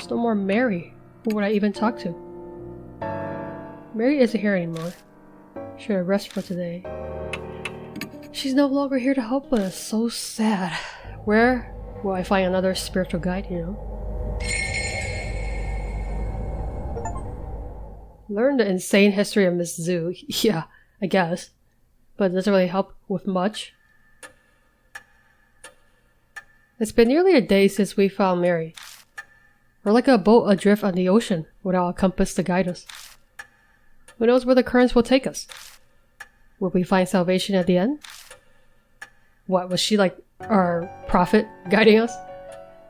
There's no more Mary. Who would I even talk to? Mary isn't here anymore. Should have rest for today. She's no longer here to help us. So sad. Where will I find another spiritual guide, you know? Learn the insane history of Miss Zhu. Yeah, I guess. But it doesn't really help with much. It's been nearly a day since we found Mary. We're like a boat adrift on the ocean without a compass to guide us. Who knows where the currents will take us? Will we find salvation at the end? What, was she like our prophet guiding us?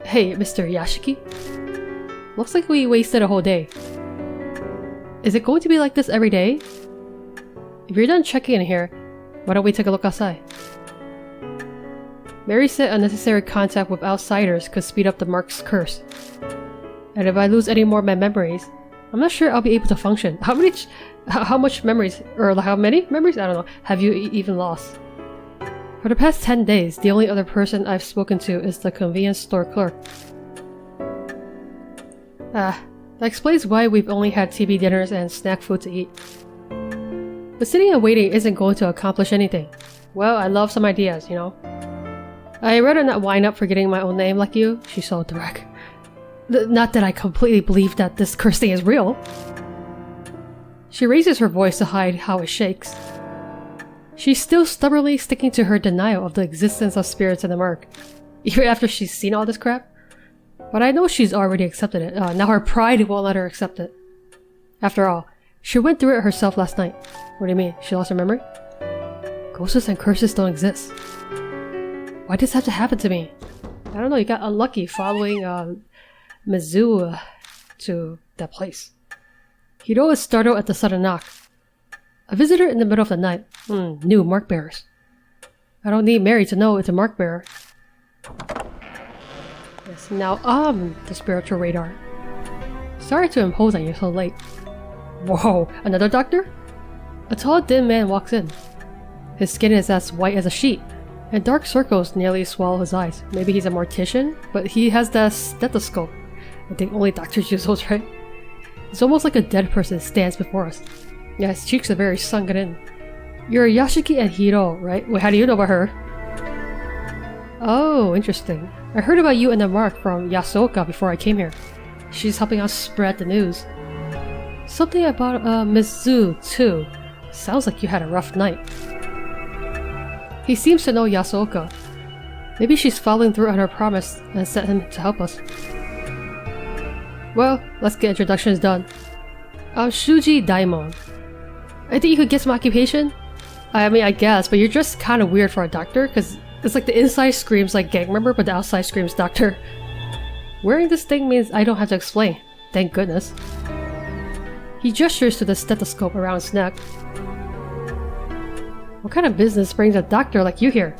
Hey, Mr. Yashiki? Looks like we wasted a whole day. Is it going to be like this every day? If you're done checking in here, why don't we take a look outside? Mary said unnecessary contact with outsiders could speed up the mark's curse. And if I lose any more of my memories, I'm not sure I'll be able to function. How much memories, or how many memories? I don't know, have you even lost? For the past 10 days, the only other person I've spoken to is the convenience store clerk. That explains why we've only had TV dinners and snack food to eat. But sitting and waiting isn't going to accomplish anything. Well, I love some ideas, you know? I'd rather not wind up forgetting my own name like you, she's so direct. Not that I completely believe that this curse thing is real. She raises her voice to hide how it shakes. She's still stubbornly sticking to her denial of the existence of spirits in the mark, even after she's seen all this crap. But I know she's already accepted it. Now her pride won't let her accept it. After all, she went through it herself last night. What do you mean? She lost her memory? Ghosts and curses don't exist. Why does this have to happen to me? I don't know, you got unlucky following Mizu to that place. Hiro is startled at the sudden knock. A visitor in the middle of the night. New mark bearers. I don't need Mary to know it's a mark bearer. Yes, now I'm the spiritual radar. Sorry to impose on you so late. Whoa, another doctor? A tall, thin man walks in. His skin is as white as a sheet, and dark circles nearly swallow his eyes. Maybe he's a mortician, but he has that stethoscope. I think only doctors use those, right? It's almost like a dead person stands before us. Yeah, his cheeks are very sunken in. You're Yashiki and Hiro, right? Wait, how do you know about her? Oh, interesting. I heard about you and the mark from Yasuoka before I came here. She's helping us spread the news. Something about Miss Zhu, too. Sounds like you had a rough night. He seems to know Yasuoka. Maybe she's following through on her promise and sent him to help us. Well, let's get introductions done. I'm Shuji Daimon. I think you could get some occupation? I mean, I guess, but you're just kind of weird for a doctor, because it's like the inside screams like gang member, but the outside screams doctor. Wearing this thing means I don't have to explain. Thank goodness. He gestures to the stethoscope around his neck. What kind of business brings a doctor like you here?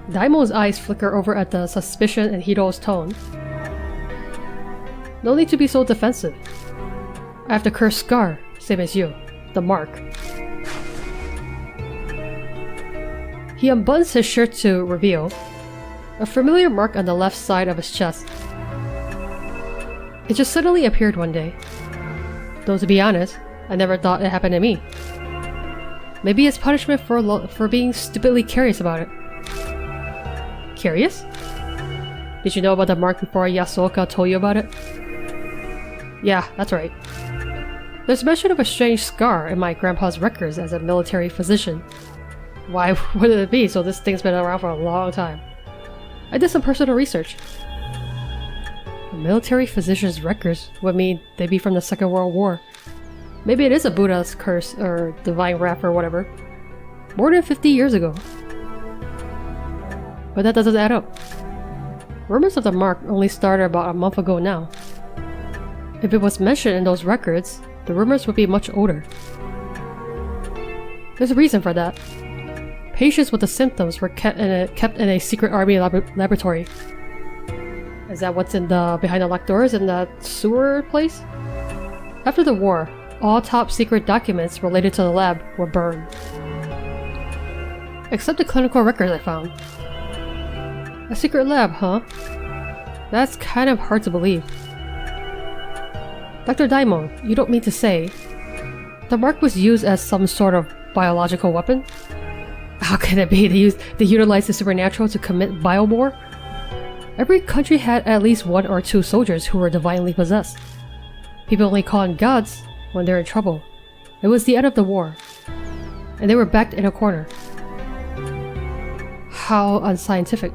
Daimon's eyes flicker over at the suspicion in Hiro's tone. No need to be so defensive. I have the cursed scar, same as you. The mark. He unbuttons his shirt to reveal a familiar mark on the left side of his chest. It just suddenly appeared one day. Though to be honest, I never thought it happened to me. Maybe it's punishment for being stupidly curious about it. Curious? Did you know about the mark before Yasuoka told you about it? Yeah, that's right. There's mention of a strange scar in my grandpa's records as a military physician. Why would it be? So this thing's been around for a long time. I did some personal research. A military physician's records would mean they'd be from the Second World War. Maybe it is a Buddha's curse or divine wrath or whatever. More than 50 years ago. But that doesn't add up. Rumors of the mark only started about a month ago now. If it was mentioned in those records, the rumors would be much older. There's a reason for that. Patients with the symptoms were kept in a secret army laboratory. Is that what's in the behind the locked doors in that sewer place? After the war, all top secret documents related to the lab were burned. Except the clinical records I found. A secret lab, huh? That's kind of hard to believe. Dr. Daimon, you don't mean to say the mark was used as some sort of biological weapon? How can it be? They utilized the supernatural to commit biowar? Every country had at least 1 or 2 soldiers who were divinely possessed. People only call on gods when they're in trouble. It was the end of the war, and they were backed in a corner. How unscientific.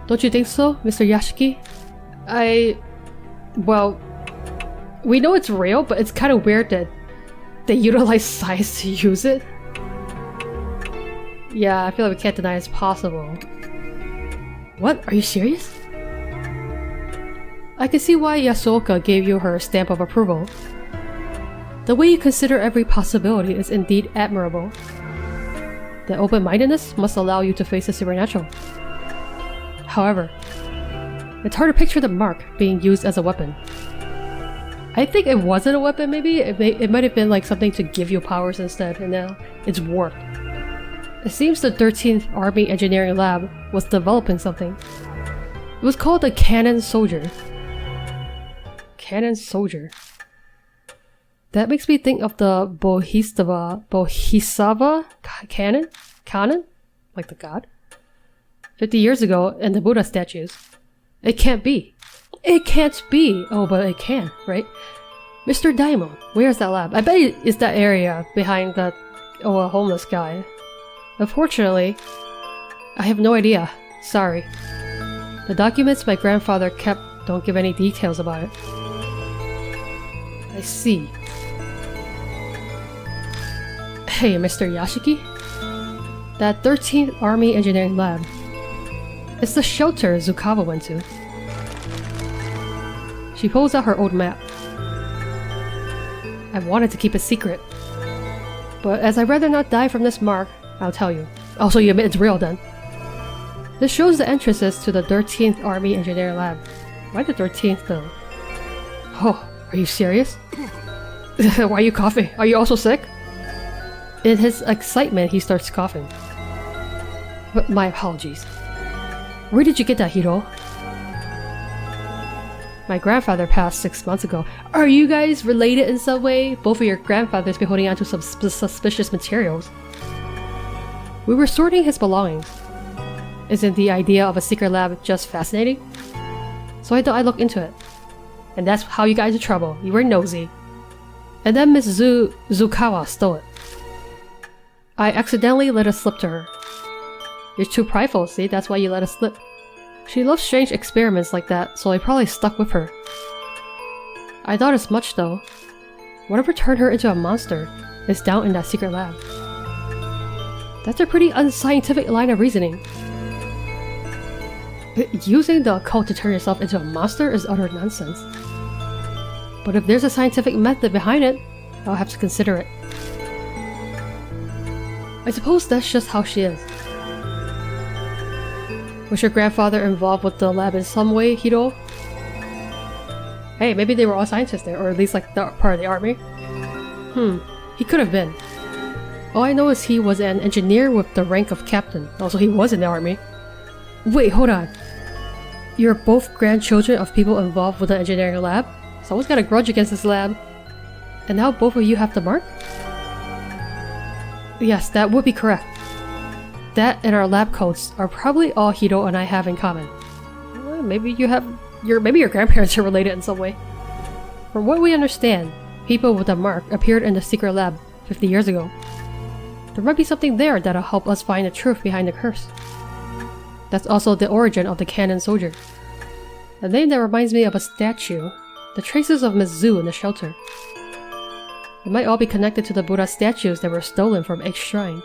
Don't you think so, Mr. Yashiki? Well, we know it's real, but it's kind of weird that they utilize science to use it. Yeah, I feel like we can't deny it's possible. What? Are you serious? I can see why Yasuoka gave you her stamp of approval. The way you consider every possibility is indeed admirable. The open-mindedness must allow you to face the supernatural. However, it's hard to picture the mark being used as a weapon. I think it wasn't a weapon, maybe? It might have been like something to give you powers instead, and now it's warped. It seems the 13th Army Engineering Lab was developing something. It was called the Cannon Soldier. Cannon Soldier. That makes me think of the Bohisava Cannon? Like the god? 50 years ago, and the Buddha statues. It can't be. It can't be! Oh, but it can, right? Mr. Daimon, where's that lab? I bet it's that area behind that homeless guy. Unfortunately, I have no idea. Sorry. The documents my grandfather kept don't give any details about it. I see. Hey, Mr. Yashiki? That 13th Army Engineering Lab. It's the shelter Zukawa went to. She pulls out her old map. I wanted to keep it secret. But as I'd rather not die from this mark, I'll tell you. Oh, so you admit it's real then? This shows the entrances to the 13th Army Engineering Lab. Why the 13th though? Oh, are you serious? Why are you coughing? Are you also sick? In his excitement, he starts coughing. But my apologies. Where did you get that, Hiro? My grandfather passed 6 months ago. Are you guys related in some way? Both of your grandfathers be holding on to some suspicious materials. We were sorting his belongings. Isn't the idea of a secret lab just fascinating? So I thought I'd look into it. And that's how you got into trouble. You were nosy. And then Miss Zukawa stole it. I accidentally let it slip to her. You're too prideful, see? That's why you let it slip. She loves strange experiments like that, so I probably stuck with her. I thought as much though. Whatever turned her into a monster is down in that secret lab. That's a pretty unscientific line of reasoning. Using the occult to turn yourself into a monster is utter nonsense. But if there's a scientific method behind it, I'll have to consider it. I suppose that's just how she is. Was your grandfather involved with the lab in some way, Hiro? Hey, maybe they were all scientists there, or at least like part of the army. He could have been. All I know is he was an engineer with the rank of captain. Also, he was in the army. Wait, hold on. You're both grandchildren of people involved with the engineering lab? Someone's got a grudge against this lab. And now both of you have the mark? Yes, that would be correct. That and our lab coats are probably all Hiro and I have in common. Well, maybe your grandparents are related in some way. From what we understand, people with the mark appeared in the secret lab 50 years ago. There might be something there that'll help us find the truth behind the curse. That's also the origin of the Cannon Soldier. A name that reminds me of a statue. The traces of Miss Zu in the shelter. It might all be connected to the Buddha statues that were stolen from X Shrine.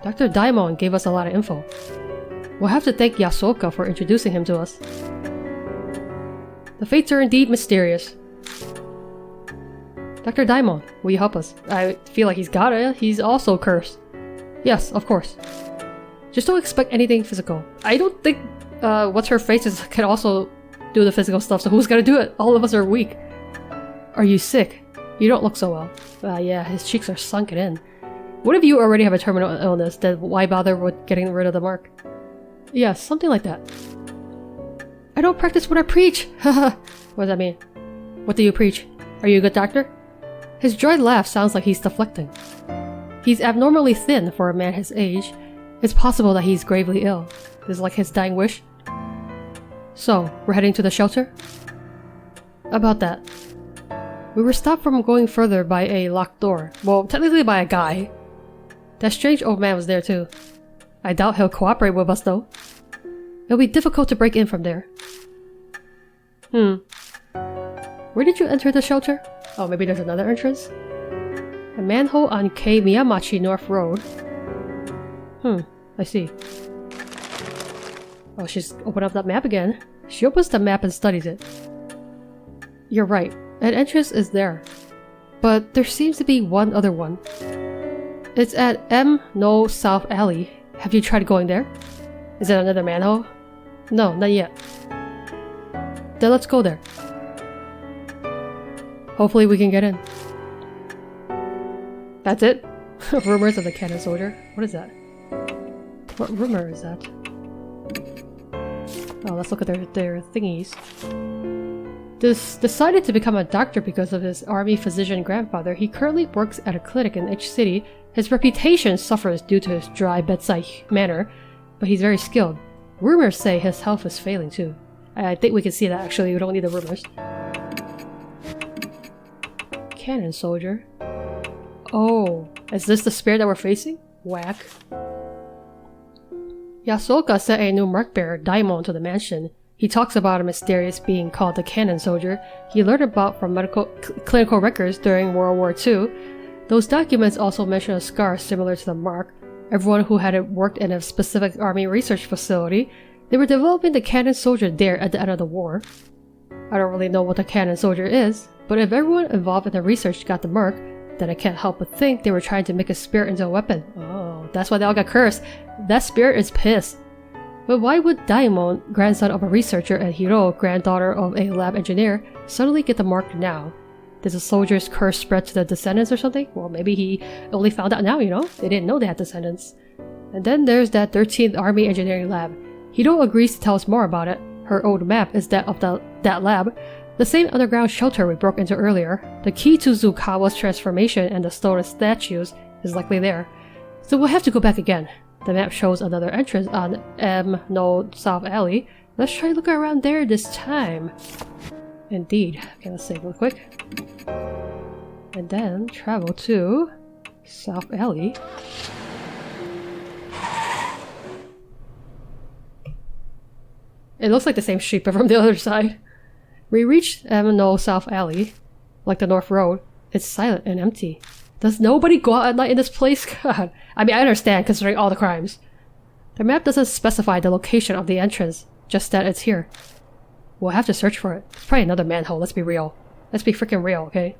Dr. Daimon gave us a lot of info. We'll have to thank Yasuoka for introducing him to us. The fates are indeed mysterious. Dr. Daimon, will you help us? I feel like he's got it. He's also cursed. Yes, of course. Just don't expect anything physical. I don't think what's-her-face can also do the physical stuff, so who's gonna do it? All of us are weak. Are you sick? You don't look so well. Yeah, his cheeks are sunken in. What if you already have a terminal illness? Then why bother with getting rid of the mark? Yeah, something like that. I don't practice what I preach! Haha. What does that mean? What do you preach? Are you a good doctor? His dry laugh sounds like he's deflecting. He's abnormally thin for a man his age. It's possible that he's gravely ill. This is like his dying wish. So, we're heading to the shelter? About that. We were stopped from going further by a locked door. Well, technically by a guy. That strange old man was there too. I doubt he'll cooperate with us though. It'll be difficult to break in from there. Where did you enter the shelter? Oh, maybe there's another entrance? A manhole on K Miyamachi North Road. I see. Oh, she's opened up that map again. She opens the map and studies it. You're right, an entrance is there. But there seems to be one other one. It's at M No South Alley. Have you tried going there? Is it another manhole? No, not yet. Then let's go there. Hopefully we can get in. That's it? Rumors of the cannon soldier? What is that? What rumor is that? Oh, let's look at their thingies. Decided to become a doctor because of his army physician grandfather, he currently works at a clinic in each city. His reputation suffers due to his dry bedside manner, but he's very skilled. Rumors say his health is failing too. I think we can see that actually, we don't need the rumors. Cannon soldier. Oh, is this the spear that we're facing? Whack. Yasuoka sent a new mark bearer, Daimon, to the mansion. He talks about a mysterious being called the Cannon Soldier he learned about from clinical records during World War II. Those documents also mention a scar similar to the mark. Everyone who had worked in a specific army research facility, they were developing the Cannon Soldier there at the end of the war. I don't really know what the Cannon Soldier is, but if everyone involved in the research got the mark, then I can't help but think they were trying to make a spear into a weapon. Oh, that's why they all got cursed. That spear is pissed. But why would Daimon, grandson of a researcher, and Hiro, granddaughter of a lab engineer, suddenly get the mark now? Does the soldier's curse spread to the descendants or something? Well, maybe he only found out now, you know? They didn't know they had descendants. And then there's that 13th Army Engineering Lab. Hiro agrees to tell us more about it. Her old map is that of that lab. The same underground shelter we broke into earlier. The key to Zukawa's transformation and the stolen statues is likely there. So we'll have to go back again. The map shows another entrance on M No South Alley. Let's try looking around there this time. Indeed. Okay, let's save real quick. And then travel to South Alley. It looks like the same street, but from the other side. We reached M No South Alley. Like the North Road, it's silent and empty. Does nobody go out at night in this place? God. I mean, I understand considering all the crimes. The map doesn't specify the location of the entrance, just that it's here. We'll have to search for it. It's probably another manhole, let's be real. Let's be freaking real, okay?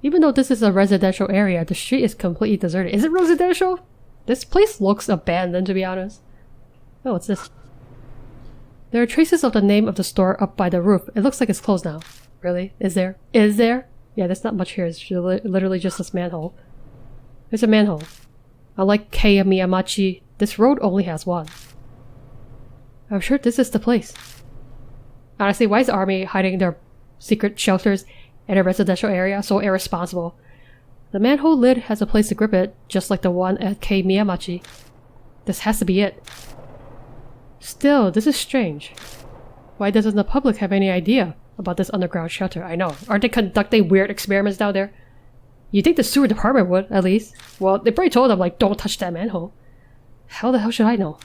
Even though this is a residential area, the street is completely deserted. Is it residential? This place looks abandoned, to be honest. Oh, what's this? There are traces of the name of the store up by the roof. It looks like it's closed now. Really? Is there? Is there? Yeah, there's not much here. It's literally just this manhole. There's a manhole. Unlike Kei Miyamachi, this road only has one. I'm sure this is the place. Honestly, why is the army hiding their secret shelters in a residential area? So irresponsible. The manhole lid has a place to grip it, just like the one at Kei Miyamachi. This has to be it. Still, this is strange. Why doesn't the public have any idea about this underground shelter? I know. Aren't they conducting weird experiments down there? You'd think the sewer department would, at least. Well, they probably told them, like, don't touch that manhole. How the hell should I know?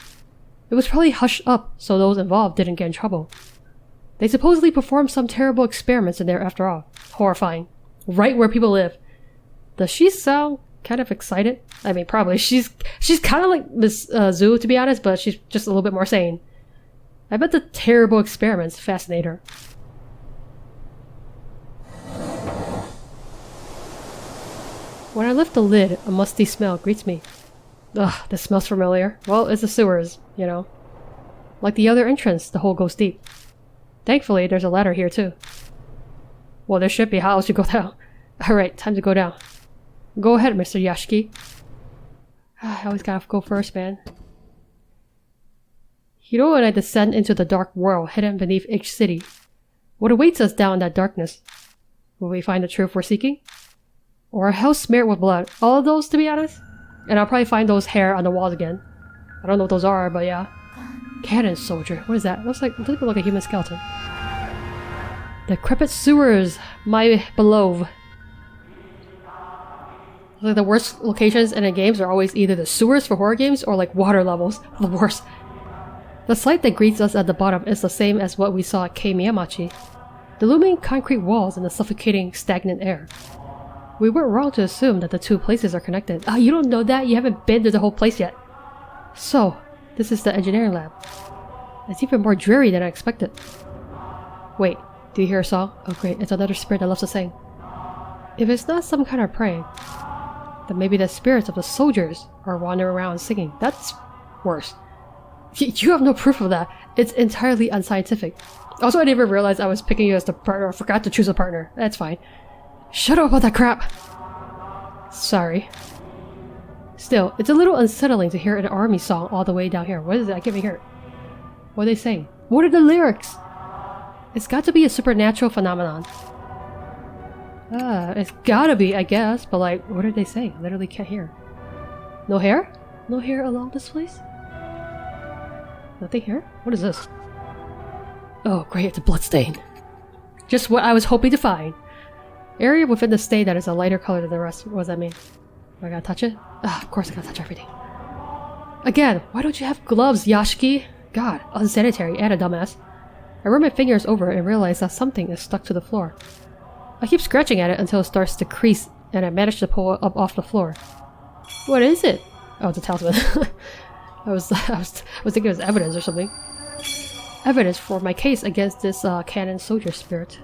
It was probably hushed up so those involved didn't get in trouble. They supposedly performed some terrible experiments in there after all. Horrifying. Right where people live. Does she sound kind of excited? I mean, probably. She's kind of like Miss Zhu, to be honest, but she's just a little bit more sane. I bet the terrible experiments fascinate her. When I lift the lid, a musty smell greets me. Ugh, this smells familiar. Well, it's the sewers, you know. Like the other entrance, the hole goes deep. Thankfully, there's a ladder here too. Well, there should be. How else you go down? Alright, time to go down. Go ahead, Mr. Yashiki. I always gotta go first, man. You know when I descend into the dark world hidden beneath each city, what awaits us down in that darkness? Will we find the truth we're seeking? Or a hell smeared with blood? All of those, to be honest. And I'll probably find those hair on the walls again. I don't know what those are, but yeah. Cannon soldier. What is that? It doesn't look like a human skeleton. Decrepit sewers, my beloved. Like the worst locations in the games are always either the sewers for horror games or like water levels. The worst. The sight that greets us at the bottom is the same as what we saw at Kei Miyamachi. The looming concrete walls and the suffocating stagnant air. We weren't wrong to assume that the two places are connected. Ah, you don't know that? You haven't been to the whole place yet. So, this is the engineering lab. It's even more dreary than I expected. Wait, do you hear a song? Oh great, it's another spirit that loves to sing. If it's not some kind of praying, then maybe the spirits of the soldiers are wandering around singing. That's worse. You have no proof of that. It's entirely unscientific. Also, I didn't even realize I was picking you as the partner. I forgot to choose a partner. That's fine. Shut up about that crap! Sorry. Still, it's a little unsettling to hear an army song all the way down here. What is it? I can't even hear it. What are they saying? What are the lyrics? It's got to be a supernatural phenomenon. It's gotta be, I guess, but like, what are they saying? I literally can't hear. No hair? No hair along this place? Nothing here? What is this? Oh great, it's a bloodstain. Just what I was hoping to find. Area within the stain that is a lighter color than the rest. What does that mean? Do I gotta touch it? Of course I gotta touch everything. Again, why don't you have gloves, Yashiki? God, unsanitary and a dumbass. I run my fingers over it and realize that something is stuck to the floor. I keep scratching at it until it starts to crease and I manage to pull it up off the floor. What is it? Oh, it's a talisman. I was thinking it was evidence or something. Evidence for my case against this cannon soldier spirit.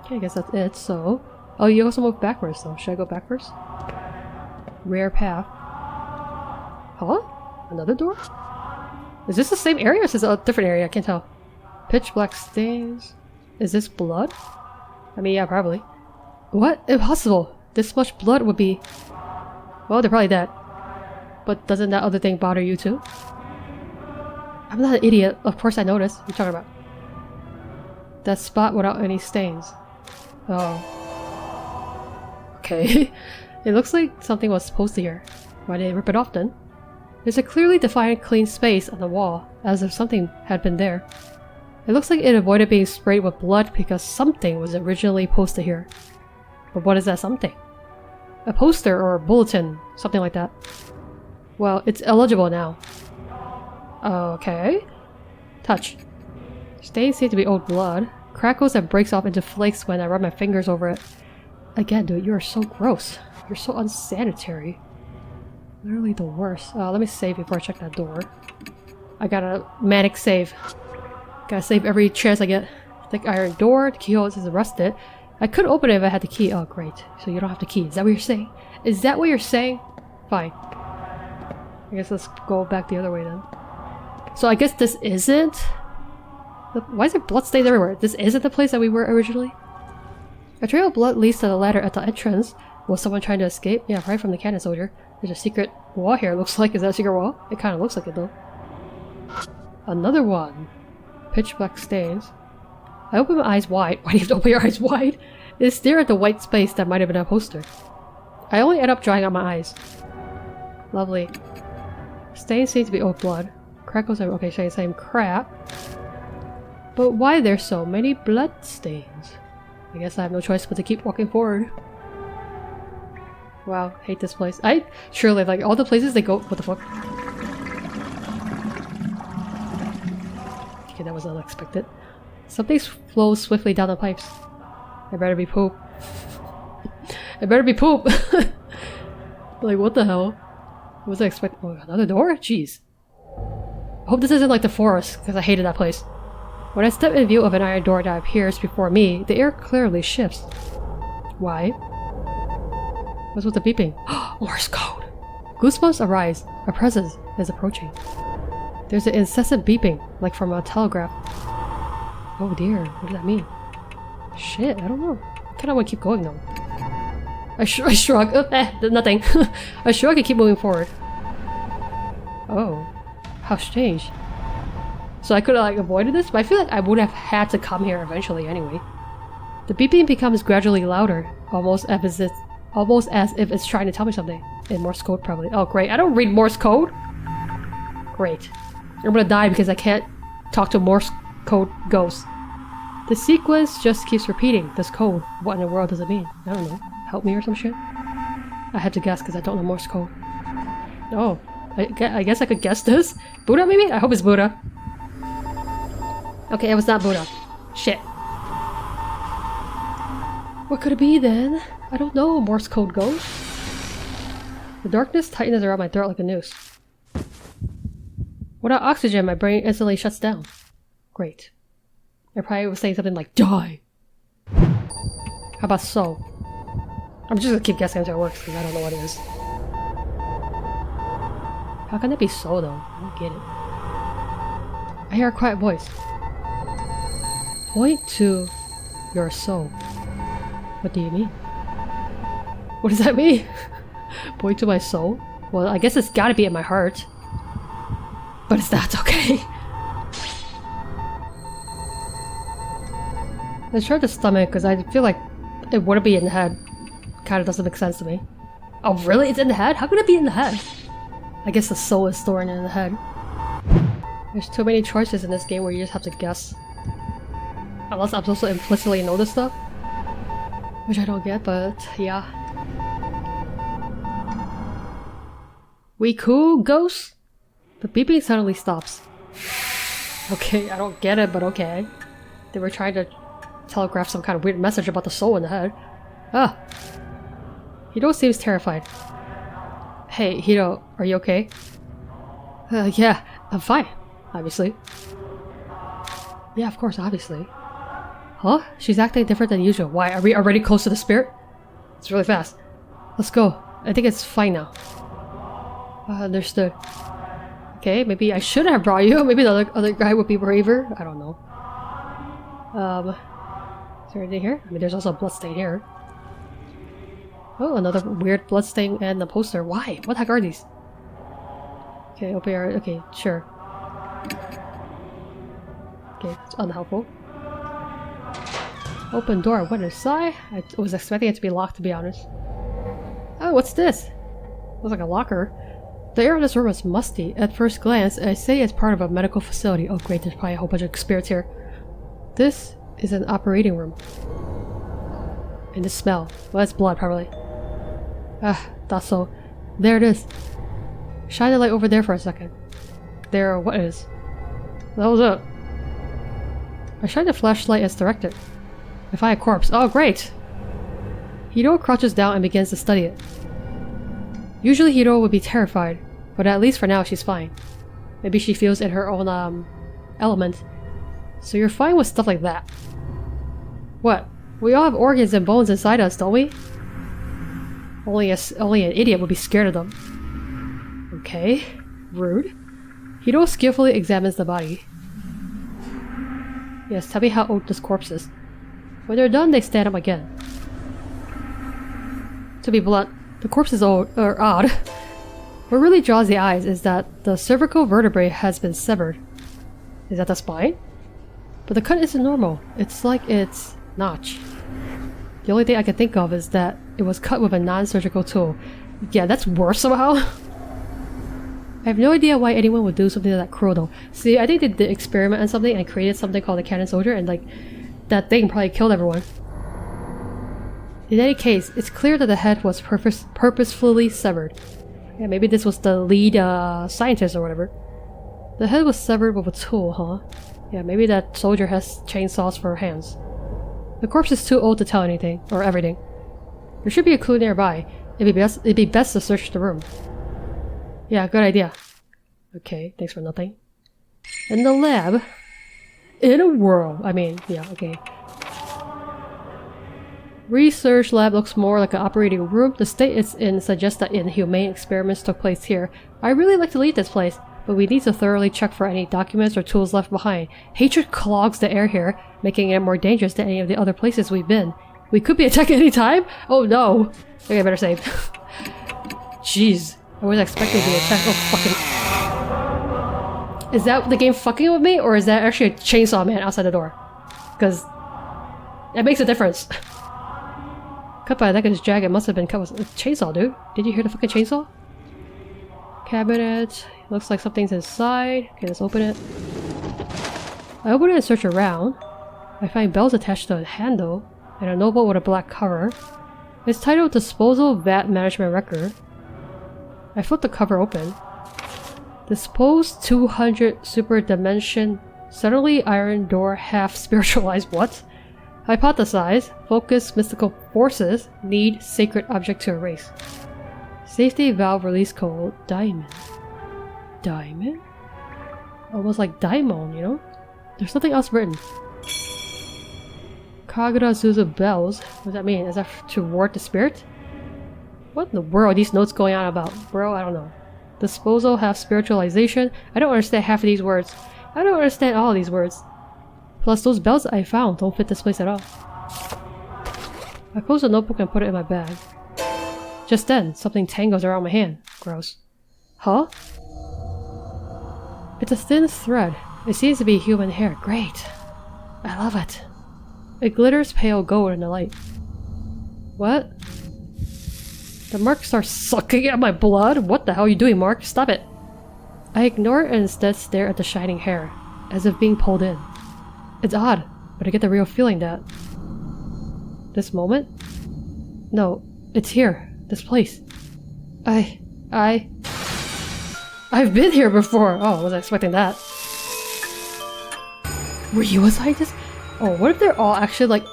Okay, I guess that's it, so... Oh, you also move backwards though. Should I go backwards? Rare path. Huh? Another door? Is this the same area or is this a different area? I can't tell. Pitch black stains. Is this blood? I mean, yeah, probably. What? Impossible! This much blood would be... Well, they're probably dead. But doesn't that other thing bother you too? I'm not an idiot. Of course I noticed. What are you talking about? That spot without any stains. Oh. Okay. It looks like something was posted here. Why did they rip it off then? There's a clearly defined clean space on the wall, as if something had been there. It looks like it avoided being sprayed with blood because something was originally posted here. But what is that something? A poster or a bulletin, something like that. Well, it's illegible now. Okay. Touch. Stains seem to be old blood. Crackles and breaks off into flakes when I rub my fingers over it. Again, dude, you are so gross. You're so unsanitary. Literally the worst. Let me save before I check that door. I gotta manic save. Gotta save every chance I get. Thick iron door. The keyhole is rusted. I could open it if I had the key. Oh, great. So you don't have the key. Is that what you're saying? Is that what you're saying? Fine. I guess let's go back the other way then. So I guess this isn't... Why is there bloodstains everywhere? This isn't the place that we were originally? A trail of blood leads to the ladder at the entrance. Was someone trying to escape? Yeah, right from the cannon soldier. There's a secret wall here, looks like. Is that a secret wall? It kind of looks like it though. Another one. Pitch black stains. I open my eyes wide. Why do you have to open your eyes wide? They stare at the white space that might have been a poster. I only end up drying out my eyes. Lovely. Stains seem to be old blood. Crackles are okay, same crap. But why are there so many blood stains? I guess I have no choice but to keep walking forward. Wow, hate this place. I surely like all the places they go. What the fuck? Okay, that was unexpected. Something flows swiftly down the pipes. I better be poop. I better be poop. Like what the hell? What was I expecting? Oh, another door? Jeez. I hope this isn't like the forest, because I hated that place. When I step in view of an iron door that appears before me, the air clearly shifts. Why? What's with the beeping? Morse code! Goosebumps arise. A presence is approaching. There's an incessant beeping, like from a telegraph. Oh dear, what does that mean? Shit, I don't know. I kinda want to keep going though. I shrug. Nothing. I shrug and keep moving forward. Oh, how strange. So I could have like avoided this, but I feel like I would have had to come here eventually anyway. The beeping becomes gradually louder, almost as if it's trying to tell me something. In Morse code probably. Oh great, I don't read Morse code! Great. I'm gonna die because I can't talk to Morse code ghosts. The sequence just keeps repeating this code. What in the world does it mean? I don't know. Help me or some shit? I had to guess because I don't know Morse code. Oh, I guess I could guess this? Buddha maybe? I hope it's Buddha. Okay, it was not Buddha. Shit. What could it be then? I don't know, Morse code ghost. The darkness tightens around my throat like a noose. Without oxygen, my brain instantly shuts down. Great. I probably was saying something like, die! How about so? I'm just gonna keep guessing until it works, because I don't know what it is. How can it be so, though? I don't get it. I hear a quiet voice. Point to your soul. What do you mean? What does that mean? Point to my soul? Well, I guess it's gotta be in my heart. But it's not okay. Let's try the stomach, because I feel like it wouldn't be in the head. Kinda doesn't make sense to me. Oh really? It's in the head? How could it be in the head? I guess the soul is stored in the head. There's too many choices in this game where you just have to guess. Unless I'm supposed to implicitly know this stuff. Which I don't get, but yeah. We cool, ghost? The beeping suddenly stops. Okay, I don't get it, but okay. They were trying to telegraph some kind of weird message about the soul in the head. Ah! Hiro seems terrified. Hey, Hiro, are you okay? Yeah, I'm fine. Obviously. Yeah, of course, obviously. Huh? She's acting different than usual. Why? Are we already close to the spirit? It's really fast. Let's go. I think it's fine now. Understood. Okay, maybe I should have brought you. Maybe the other guy would be braver. I don't know. Is there anything here? I mean, there's also a bloodstain here. Oh, another weird bloodstain and a poster. Why? What the heck are these? Okay, open your... Okay, sure. Okay, it's unhelpful. Open door. What inside? I was expecting it to be locked, to be honest. Oh, what's this? Looks like a locker. The air in this room is musty. At first glance, I say it's part of a medical facility. Oh great, there's probably a whole bunch of spirits here. This is an operating room. And the smell. Well, that's blood, probably. Ah, thought so. There it is. Shine the light over there for a second. There, what is? That was it. I shine the flashlight as directed. I find a corpse. Oh, great! Hiro crouches down and begins to study it. Usually Hiro would be terrified, but at least for now she's fine. Maybe she feels in her own, element. So you're fine with stuff like that. What? We all have organs and bones inside us, don't we? Only an idiot would be scared of them. Okay. Rude. Hiro skillfully examines the body. Yes, tell me how old this corpse is. When they're done, they stand up again. To be blunt, the corpse is old, or odd. What really draws the eyes is that the cervical vertebrae has been severed. Is that the spine? But the cut isn't normal. It's like it's notch. The only thing I can think of is that it was cut with a non-surgical tool. Yeah, that's worse somehow. I have no idea why anyone would do something that cruel though. See, I think they did experiment on something and created something called the cannon soldier, and like, that thing probably killed everyone. In any case, it's clear that the head was purposefully severed. Yeah, maybe this was the lead scientist or whatever. The head was severed with a tool, huh? Yeah, maybe that soldier has chainsaws for hands. The corpse is too old to tell anything, or everything. There should be a clue nearby. It'd be best to search the room. Yeah, good idea. Okay, thanks for nothing. In the lab... In a world. I mean, yeah, okay. Research lab looks more like an operating room. The state it's in suggests that inhumane experiments took place here. I really like to leave this place, but we need to thoroughly check for any documents or tools left behind. Hatred clogs the air here, making it more dangerous than any of the other places we've been. We could be attacked any time? Oh no! Okay, I better save. Jeez. I wasn't expecting to be attacked. Oh, fucking... Is that the game fucking with me, or is that actually a chainsaw man outside the door? Because it makes a difference. Cut by the neck of his jacket must have been cut with a chainsaw, dude. Did you hear the fucking chainsaw? Cabinet. Looks like something's inside. Okay, let's open it. I open it and search around. I find bells attached to a handle and a notebook with a black cover. It's titled Disposal VAT Management Record. I flip the cover open. Dispose 200 super dimension suddenly iron door half spiritualized what? Hypothesize, focus mystical forces, need sacred object to erase. Safety valve release code, diamond. Diamond? Almost like diamond, you know? There's something else written. Kagura Zuzu bells. What does that mean? Is that to ward the spirit? What in the world are these notes going on about? Bro, I don't know. Disposal, half spiritualization. I don't understand half of these words. I don't understand all of these words. Plus, those bells I found don't fit this place at all. I close the notebook and put it in my bag. Just then, something tangles around my hand. Gross. Huh? It's a thin thread. It seems to be human hair. Great. I love it. It glitters pale gold in the light. What? The mark starts sucking at my blood? What the hell are you doing, Mark? Stop it. I ignore it and instead stare at the shining hair, as if being pulled in. It's odd, but I get the real feeling that... This moment? No, it's here. This place. I've been here before! Oh, I wasn't expecting that. Were you a scientist? Oh, what if they're all actually, like,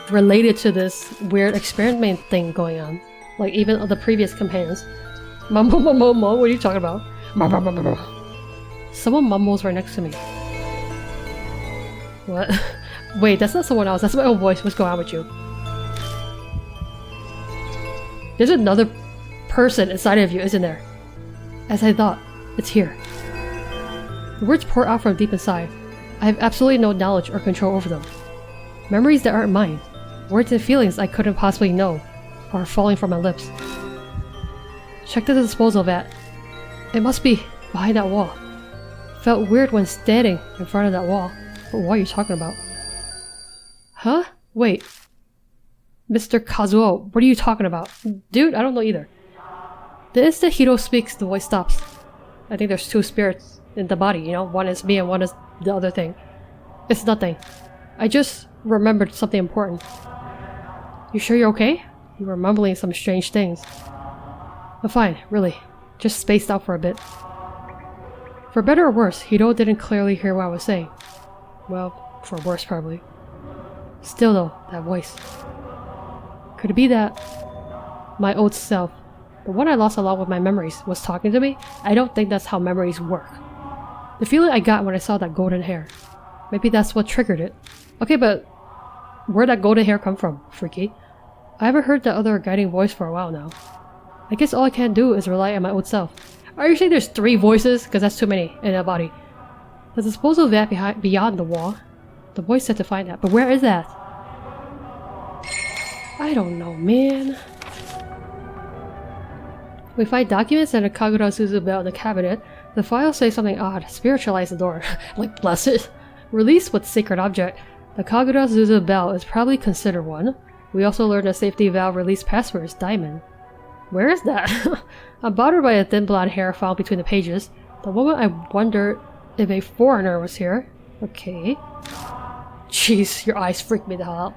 related to this weird experiment thing going on? Like, even the previous companions. Mumbo, what are you talking about? Someone mumbles right next to me. What? Wait, that's not someone else. That's my own voice. What's going on with you? There's another person inside of you, isn't there? As I thought, it's here. The words pour out from deep inside. I have absolutely no knowledge or control over them. Memories that aren't mine. Words and feelings I couldn't possibly know are falling from my lips. Check the disposal vat. It must be behind that wall. Felt weird when standing in front of that wall. But what are you talking about? Huh? Wait. Mr. Kazuo, what are you talking about? Dude, I don't know either. The instant Hiro speaks, the voice stops. I think there's two spirits in the body, you know? One is me and one is the other thing. It's nothing. I just remembered something important. You sure you're okay? You were mumbling some strange things. I'm fine, really. Just spaced out for a bit. For better or worse, Hiro didn't clearly hear what I was saying. Well, for worse probably. Still though, that voice. Could it be that my old self, the one I lost along with my memories, was talking to me? I don't think that's how memories work. The feeling I got when I saw that golden hair. Maybe that's what triggered it. Okay, but where'd that golden hair come from, freaky? I haven't heard that other guiding voice for a while now. I guess all I can do is rely on my old self. Are you saying there's 3 voices? Because that's too many in a body. The disposal vat beyond the wall. The voice said to find that, but where is that? I don't know, man. We find documents and a Kagura Suzu bell in the cabinet. The files say something odd. Spiritualize the door. Like, bless it. Release with sacred object. The Kagura Suzu bell is probably considered one. We also learned a safety valve release password is diamond. Where is that? I'm bothered by a thin blonde hair found between the pages. The moment I wondered if a foreigner was here. Okay. Jeez, your eyes freak me the hell out.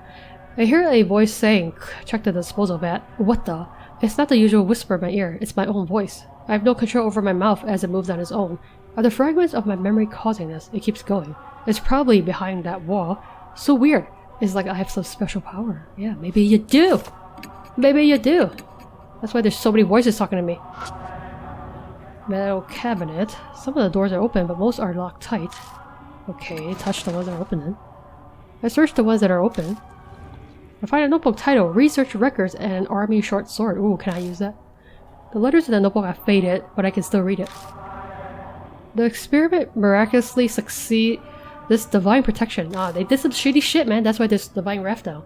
I hear a voice saying, check the disposal vat. What the? It's not the usual whisper in my ear, it's my own voice. I have no control over my mouth as it moves on its own. Are the fragments of my memory causing this? It keeps going. It's probably behind that wall. So weird. It's like I have some special power. Yeah, maybe you do. Maybe you do. That's why there's so many voices talking to me. Metal cabinet. Some of the doors are open, but most are locked tight. Okay, touch the ones that are open then. I search the ones that are open. I find a notebook titled Research Records and an Army Short Sword. Ooh, can I use that? The letters in the notebook have faded, but I can still read it. The experiment miraculously succeed. This divine protection. Ah, they did some shitty shit, man. That's why there's divine wrath now.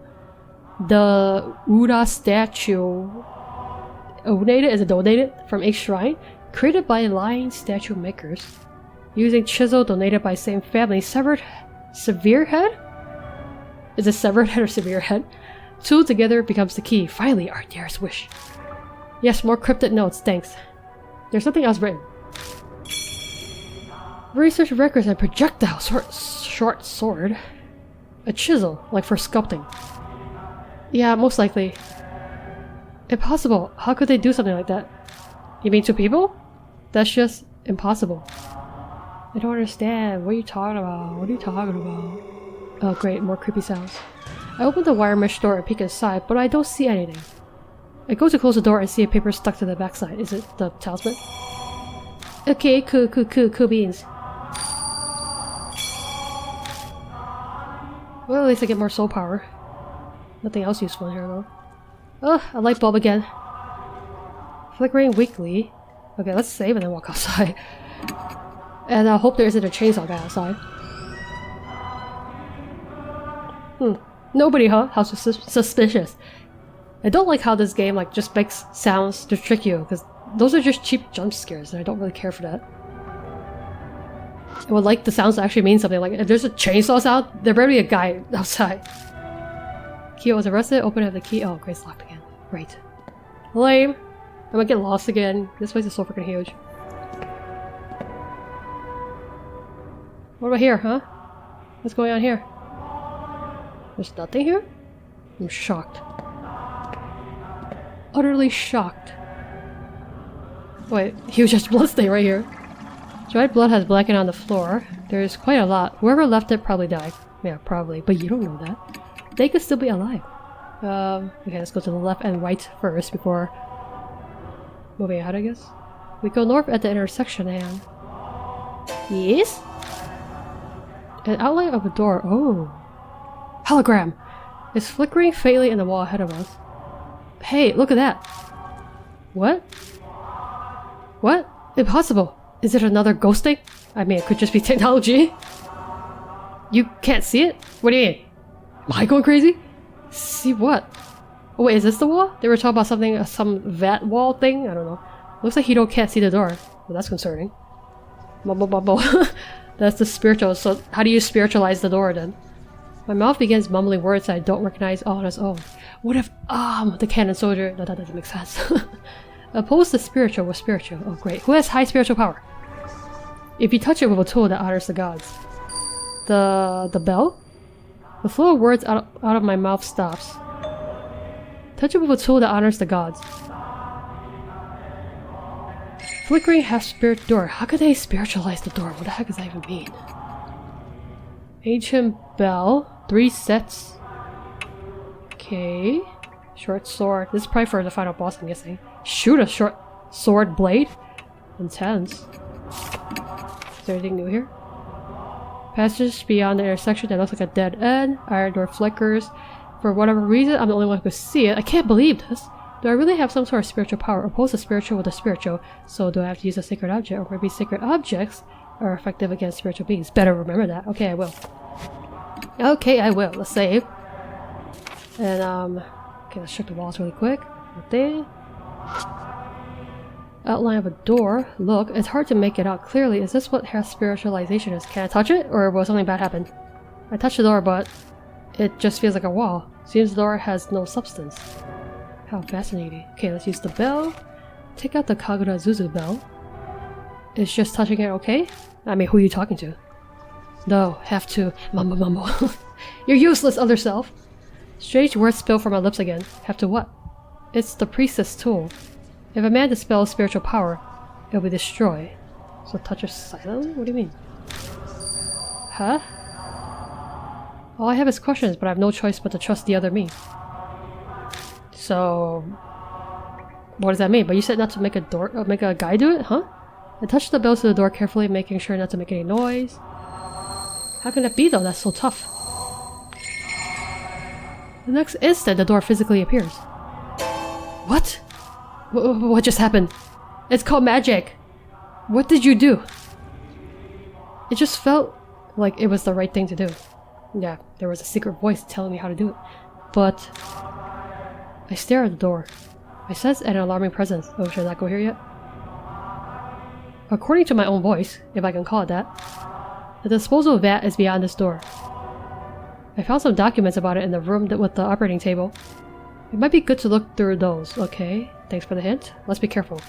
The Ura statue donated from a shrine created by lying statue makers. Using chisel donated by same family. Severe head? Is it severed head or severe head? Two together becomes the key. Finally, our dearest wish. Yes, more cryptic notes, thanks. There's something else written. Research records and projectile short sword. A chisel, like for sculpting. Yeah, most likely. Impossible. How could they do something like that? You mean two people? That's just impossible. I don't understand. What are you talking about? What are you talking about? Oh great, more creepy sounds. I open the wire mesh door and peek inside, but I don't see anything. I go to close the door and see a paper stuck to the backside. Is it the talisman? Okay, cool beans. Well, at least I get more soul power. Nothing else useful in here though. Oh, a light bulb again. Flickering weakly. Okay, let's save and then walk outside. And I hope there isn't a chainsaw guy outside. Nobody, huh? How suspicious. I don't like how this game like just makes sounds to trick you, because those are just cheap jump scares and I don't really care for that. I would like the sounds to actually mean something. Like if there's a chainsaw sound, there better be a guy outside. Kyo was arrested, open up the key. Oh, great, it's locked again. Great. Lame. I'm gonna get lost again. This place is so freaking huge. What about here, huh? What's going on here? There's nothing here? I'm shocked. Utterly shocked. Wait, huge just bloodstain right here. Dried blood has blackened on the floor. There's quite a lot. Whoever left it probably died. Yeah, probably, but you don't know that. They could still be alive. Okay, let's go to the left and right first before moving ahead, I guess. We go north at the intersection and... Yes? An outline of a door. Oh. Hologram! It's flickering faintly in the wall ahead of us. Hey, look at that! What? What? Impossible! Is it another ghosting? I mean, it could just be technology. You can't see it? What do you mean? Am I going crazy? See what? Oh wait, is this the wall? They were talking about something, some vat wall thing? I don't know. Looks like Hito can't see the door. Well, that's concerning. Mumble mumble. That's the spiritual, so how do you spiritualize the door then? My mouth begins mumbling words I don't recognize all on its own. What if, the cannon soldier? No, that doesn't make sense. Oppose the spiritual with spiritual. Oh great. Who has high spiritual power? If you touch it with a tool that honors the gods. The bell? The flow of words out of my mouth stops. Touch it with a tool that honors the gods. Flickering half-spirit door. How could they spiritualize the door? What the heck does that even mean? Ancient bell. 3 sets. Okay. Short sword. This is probably for the final boss, I'm guessing. Shoot a short sword blade? Intense. Is there anything new here? Passage beyond the intersection that looks like a dead end. Iron door flickers. For whatever reason, I'm the only one who can see it. I can't believe this. Do I really have some sort of spiritual power? Oppose the spiritual with the spiritual. So do I have to use a sacred object? Or maybe sacred objects are effective against spiritual beings. Better remember that. Okay, I will. Okay, I will. Let's save. And, okay, let's check the walls really quick. Nothing. Outline of a door. Look, it's hard to make it out clearly. Is this what spiritualization is? Can I touch it? Or will something bad happen? I touched the door, but it just feels like a wall. Seems the door has no substance. How fascinating. Okay, let's use the bell. Take out the Kagura Zuzu bell. Is just touching it okay? I mean, who are you talking to? No, have to. Mumble mumble. You're useless, other self. Strange words spill from my lips again. Have to what? It's the priestess tool. If a man dispels spiritual power, it will be destroyed. So touch her silently? What do you mean? Huh? All I have is questions, but I have no choice but to trust the other me. So... what does that mean? But you said not to make a guy do it, huh? I touched the bell to the door carefully, making sure not to make any noise. How can that be though? That's so tough. The next instant, the door physically appears. What? What just happened? It's called magic! What did you do? It just felt like it was the right thing to do. Yeah, there was a secret voice telling me how to do it. But... I stare at the door. I sense an alarming presence. Oh, should I not go here yet? According to my own voice, if I can call it that, the disposal vat is beyond this door. I found some documents about it in the room with the operating table. It might be good to look through those. Okay, thanks for the hint. Let's be careful.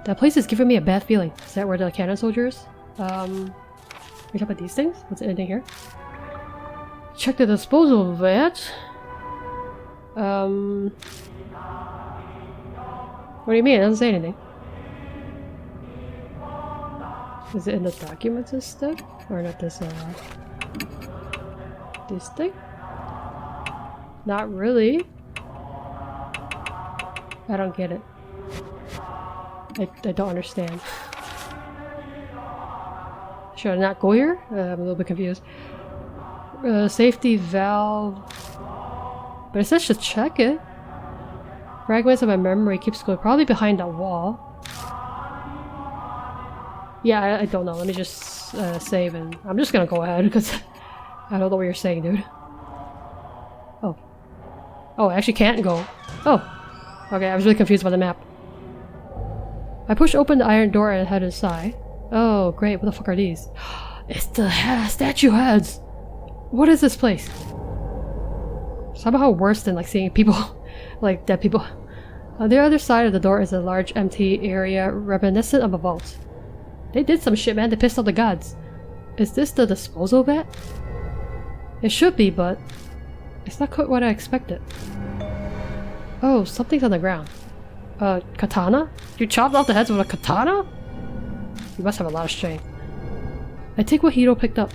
That place is giving me a bad feeling. Is that where the cannon soldier is? We talk about these things? What's anything here? Check the disposal vat. What do you mean? It doesn't say anything. Is it in the documents instead? Or not this, this thing? Not really. I don't get it. I don't understand. Should I not go here? I'm a little bit confused. Safety valve. But it says to check it. Fragments of my memory keeps going. Probably behind that wall. Yeah, I don't know. Let me just save and I'm just gonna go ahead because I don't know what you're saying, dude. Oh. Oh, I actually can't go. Oh. Okay, I was really confused by the map. I pushed open the iron door and headed inside. Oh, great. What the fuck are these? It's the statue heads! What is this place? Somehow worse than like seeing people, like dead people. On the other side of the door is a large empty area reminiscent of a vault. They did some shit, man. They pissed off the gods. Is this the disposal vat? It should be, but it's not quite what I expected. Oh, something's on the ground. Katana? You chopped off the heads with a katana? You must have a lot of strength. I take what Hiro picked up.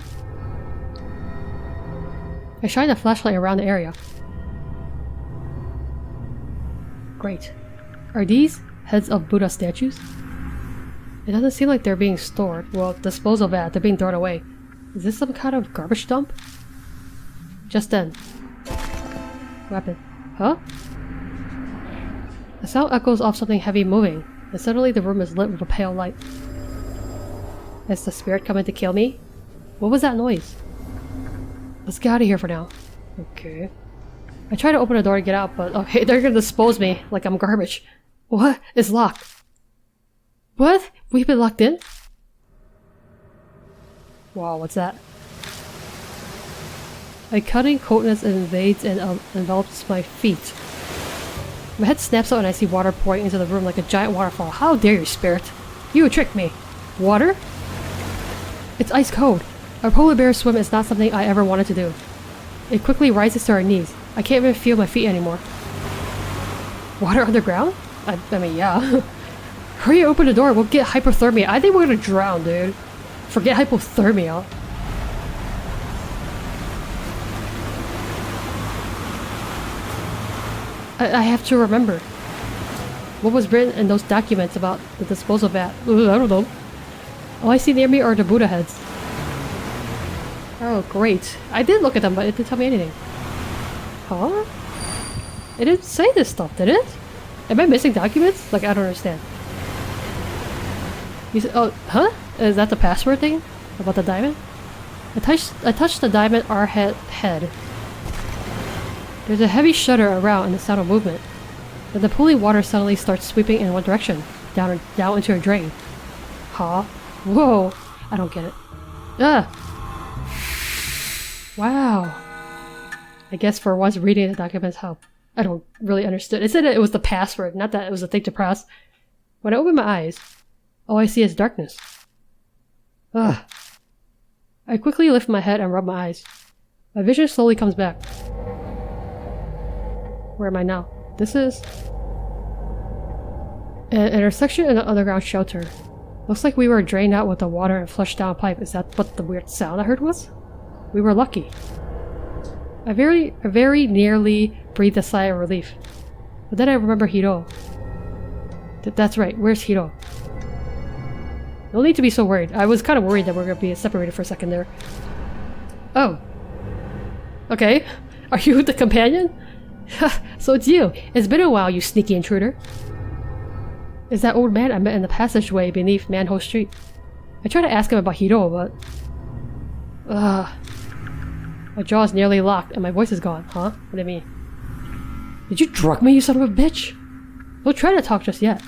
I shine a flashlight around the area. Great. Are these heads of Buddha statues? It doesn't seem like they're being stored. Well, disposal vat, they're being thrown away. Is this some kind of garbage dump? Just then. Weapon. Huh? The sound echoes off something heavy moving, and suddenly the room is lit with a pale light. Is the spirit coming to kill me? What was that noise? Let's get out of here for now. Okay. I try to open the door to get out, but okay, they're gonna dispose me like I'm garbage. What? It's locked. What? We've been locked in? Wow, what's that? A cutting coldness invades and envelops my feet. My head snaps out and I see water pouring into the room like a giant waterfall. How dare you, spirit? You tricked me. Water? It's ice cold. A polar bear swim is not something I ever wanted to do. It quickly rises to our knees. I can't even feel my feet anymore. Water underground? I mean, yeah. Hurry, open the door. We'll get hypothermia. I think we're gonna drown, dude. Forget hypothermia. I have to remember. What was written in those documents about the disposal vat? I don't know. All I see near me are the Buddha heads. Oh, great. I did look at them, but it didn't tell me anything. Huh? It didn't say this stuff, did it? Am I missing documents? Like, I don't understand. You said, oh, huh? Is that the password thing? About the diamond? I touched the diamond head. There's a heavy shudder around and the sound of movement. Then the pooling water suddenly starts sweeping in one direction, down into a drain. Huh? Whoa! I don't get it. Ah! Wow. I guess for once reading the documents helped. I don't really understand. It said it was the password, not that it was a thing to press. When I open my eyes, all I see is darkness. Ugh. I quickly lift my head and rub my eyes. My vision slowly comes back. Where am I now? This is an intersection in an underground shelter. Looks like we were drained out with the water and flushed down a pipe. Is that what the weird sound I heard was? We were lucky. I very nearly breathed a sigh of relief. But then I remember Hiro. That's right, where's Hiro? No need to be so worried. I was kind of worried that we're going to be separated for a second there. Oh. Okay. Are you the companion? So it's you. It's been a while, you sneaky intruder. It's that old man I met in the passageway beneath Manhole Street. I tried to ask him about Hiro, but... My jaw is nearly locked and my voice is gone. Huh? What do you mean? Did you drug me, you son of a bitch? Don't try to talk just yet.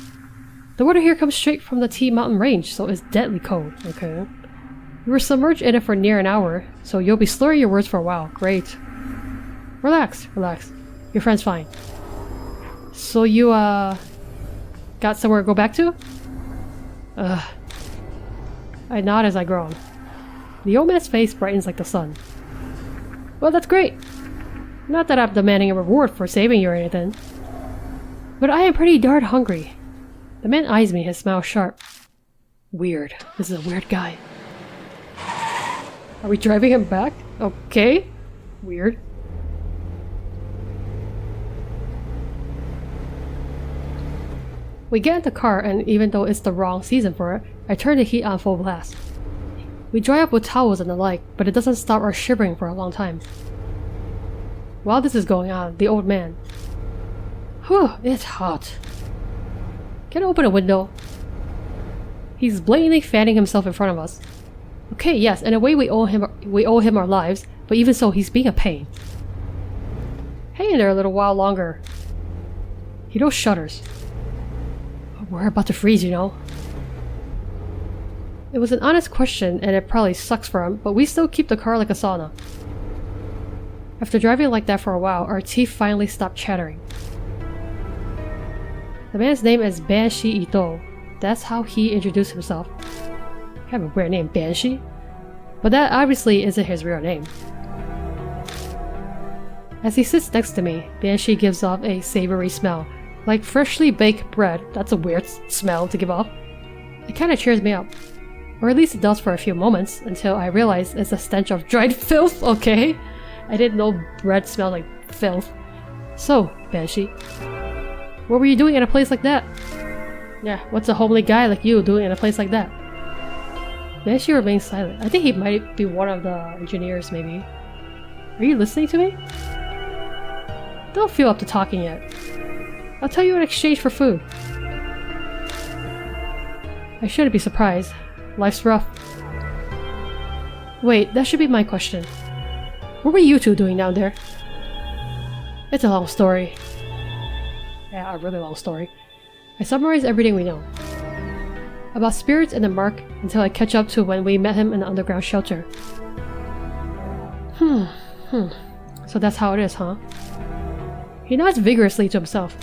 The water here comes straight from the T mountain range, so it's deadly cold. Okay. You were submerged in it for near an hour, so you'll be slurring your words for a while. Great. Relax, relax. Your friend's fine. So you, got somewhere to go back to? I nod as I groan. The old man's face brightens like the sun. Well, that's great. Not that I'm demanding a reward for saving you or anything. But I am pretty darn hungry. The man eyes me, his smile sharp. Weird. This is a weird guy. Are we driving him back? Okay. Weird. We get in the car, and even though it's the wrong season for it, I turn the heat on full blast. We dry up with towels and the like, but it doesn't stop our shivering for a long time. While this is going on, the old man... Whew, it's hot. Can I open a window? He's blatantly fanning himself in front of us. Okay, yes, in a way we owe him our lives, but even so, he's being a pain. Hang in there a little while longer. Hiro shudders. We're about to freeze, you know. It was an honest question, and it probably sucks for him, but we still keep the car like a sauna. After driving like that for a while, our teeth finally stopped chattering. The man's name is Banshee Ito. That's how he introduced himself. Kind of a weird name, Banshee. But that obviously isn't his real name. As he sits next to me, Banshee gives off a savory smell. Like freshly baked bread. That's a weird smell to give off. It kinda cheers me up. Or at least it does for a few moments, until I realize it's a stench of dried filth, okay? I didn't know bread smelled like filth. So, Banshee, what were you doing in a place like that? Yeah, what's a homely guy like you doing in a place like that? Banshee remains silent. I think he might be one of the engineers, maybe. Are you listening to me? Don't feel up to talking yet. I'll tell you in exchange for food. I shouldn't be surprised. Life's rough. Wait, that should be my question. What were you two doing down there? It's a long story. Yeah, a really long story. I summarize everything we know. About spirits and the mark until I catch up to when we met him in the underground shelter. So that's how it is, huh? He nods vigorously to himself.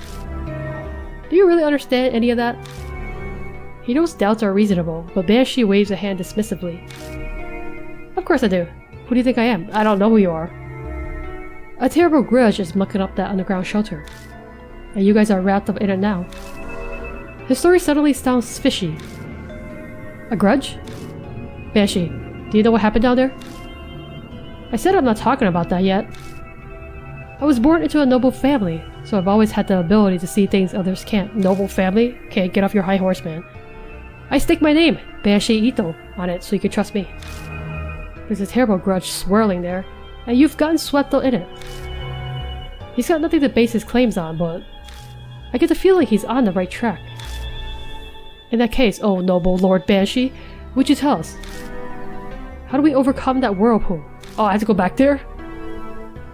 Do you really understand any of that? He knows doubts are reasonable, but Banshee waves a hand dismissively. Of course I do. Who do you think I am? I don't know who you are. A terrible grudge is mucking up that underground shelter. And you guys are wrapped up in it now. His story suddenly sounds fishy. A grudge? Banshee, do you know what happened down there? I said I'm not talking about that yet. I was born into a noble family, so I've always had the ability to see things others can't. Noble family? Okay, get off your high horse, man. I stake my name, Banshee Ito, on it so you can trust me. There's a terrible grudge swirling there, and you've gotten swept up in it. He's got nothing to base his claims on, but I get the feeling he's on the right track. In that case, oh noble Lord Banshee, would you tell us? How do we overcome that whirlpool? Oh, I have to go back there?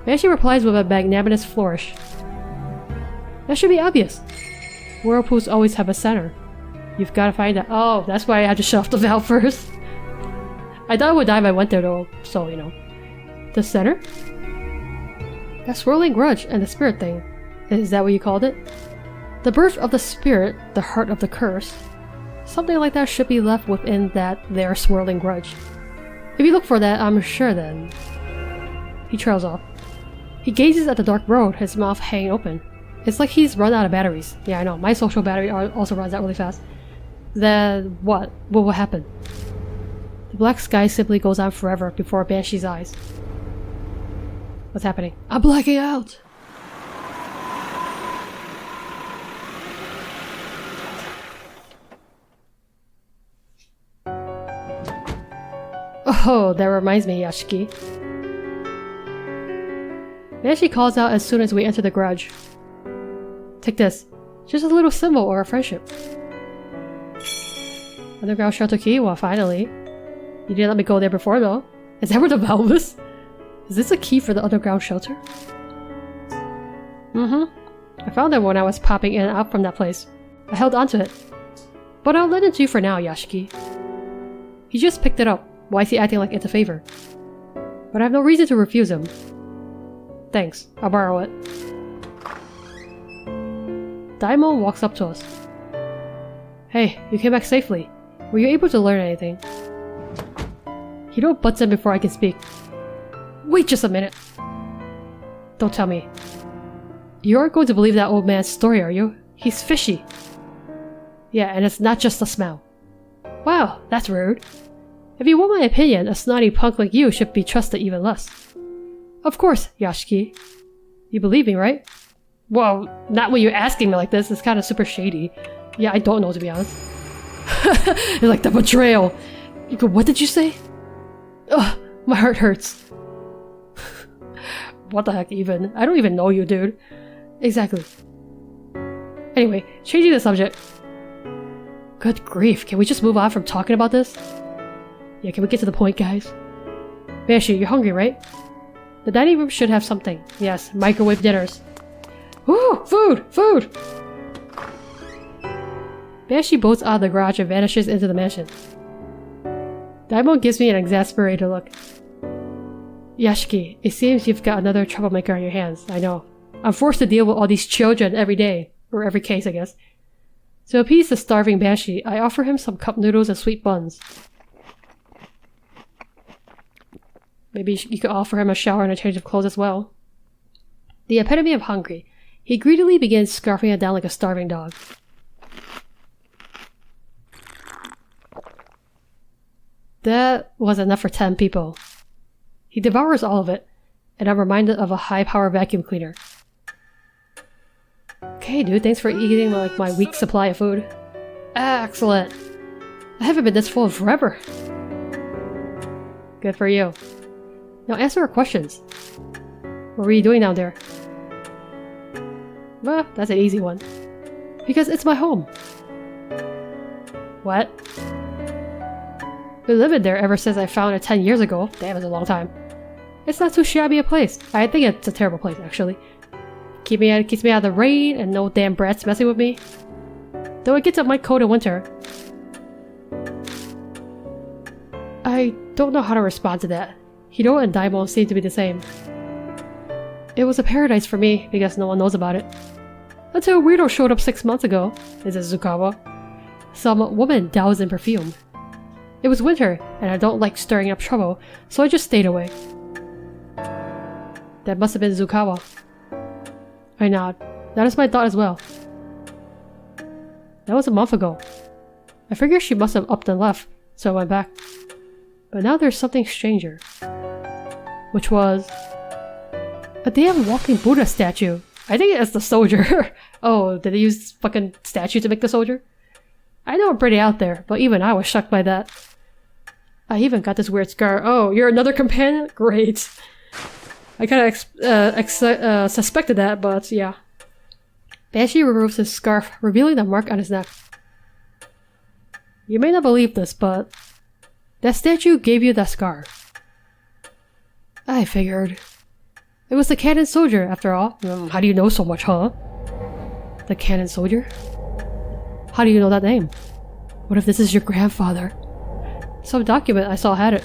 Banshee replies with a magnanimous flourish. That should be obvious. Whirlpools always have a center. You've got to find that. Oh, that's why I had to shut off the valve first. I thought I would die if I went there though, so you know. The center? That swirling grudge and the spirit thing. Is that what you called it? The birth of the spirit, the heart of the curse. Something like that should be left within that there swirling grudge. If you look for that, I'm sure then. He trails off. He gazes at the dark road, his mouth hanging open. It's like he's run out of batteries. Yeah, I know. My social battery also runs out really fast. Then what? What will happen? The black sky simply goes on forever before Banshee's eyes. What's happening? I'm blacking out! Oh, that reminds me, Yashiki. Banshee calls out as soon as we enter the garage. Take this. Just a little symbol or a friendship. Underground shelter key? Well, finally. You didn't let me go there before, though. Is that where the valve is? Is this a key for the underground shelter? I found it when I was popping in and out from that place. I held onto it. But I'll lend it to you for now, Yashiki. He just picked it up. Why is he acting like it's a favor? But I have no reason to refuse him. Thanks, I'll borrow it. Daimon walks up to us. Hey, you came back safely. Were you able to learn anything? Hiro butts in before I can speak. Wait just a minute. Don't tell me. You aren't going to believe that old man's story, are you? He's fishy. Yeah, and it's not just the smell. Wow, that's rude. If you want my opinion, a snotty punk like you should be trusted even less. Of course, Yashiki. You believe me, right? Well, not when you're asking me like this. It's kind of super shady. Yeah, I don't know, to be honest. It's like the betrayal. You go, what did you say? Ugh, my heart hurts. What the heck even? I don't even know you, dude. Exactly. Anyway, changing the subject. Good grief, can we just move on from talking about this? Yeah, can we get to the point, guys? Banshee, you're hungry, right? The dining room should have something. Yes, microwave dinners. Ooh, food! Food! Banshee bolts out of the garage and vanishes into the mansion. Daimon gives me an exasperated look. Yashiki, it seems you've got another troublemaker on your hands, I know. I'm forced to deal with all these children every day. Or every case, I guess. To appease the starving Banshee, I offer him some cup noodles and sweet buns. Maybe you could offer him a shower and a change of clothes as well. The epitome of hungry, he greedily begins scarfing it down like a starving dog. That was enough for 10 people. He devours all of it, and I'm reminded of a high-power vacuum cleaner. Okay, dude, thanks for eating my weak supply of food. Excellent. I haven't been this full in forever. Good for you. Now answer our questions. What were you doing down there? Well, that's an easy one. Because it's my home. What? Been living there ever since I found it 10 years ago. Damn, it's a long time. It's not too shabby a place. I think it's a terrible place, actually. Keeps me out of the rain and no damn brats messing with me. Though it gets up my coat in winter. I don't know how to respond to that. Hiro and Daimon seem to be the same. It was a paradise for me because no one knows about it. Until a weirdo showed up 6 months ago. This is Zukawa. Some woman doused in perfume. It was winter, and I don't like stirring up trouble, so I just stayed away. That must have been Zukawa. I nod. That is my thought as well. That was a month ago. I figured she must have upped and left, so I went back. But now there's something stranger. Which was... a damn walking Buddha statue. I think it's the soldier. Oh, did they use fucking statue to make the soldier? I know I'm pretty out there, but even I was shocked by that. I even got this weird scar. Oh, you're another companion? Great. I kind of suspected that, but yeah. Banshee removes his scarf, revealing the mark on his neck. You may not believe this, but that statue gave you that scar. I figured. It was the cannon soldier, after all. How do you know so much, huh? The cannon soldier? How do you know that name? What if this is your grandfather? Some document I saw had it.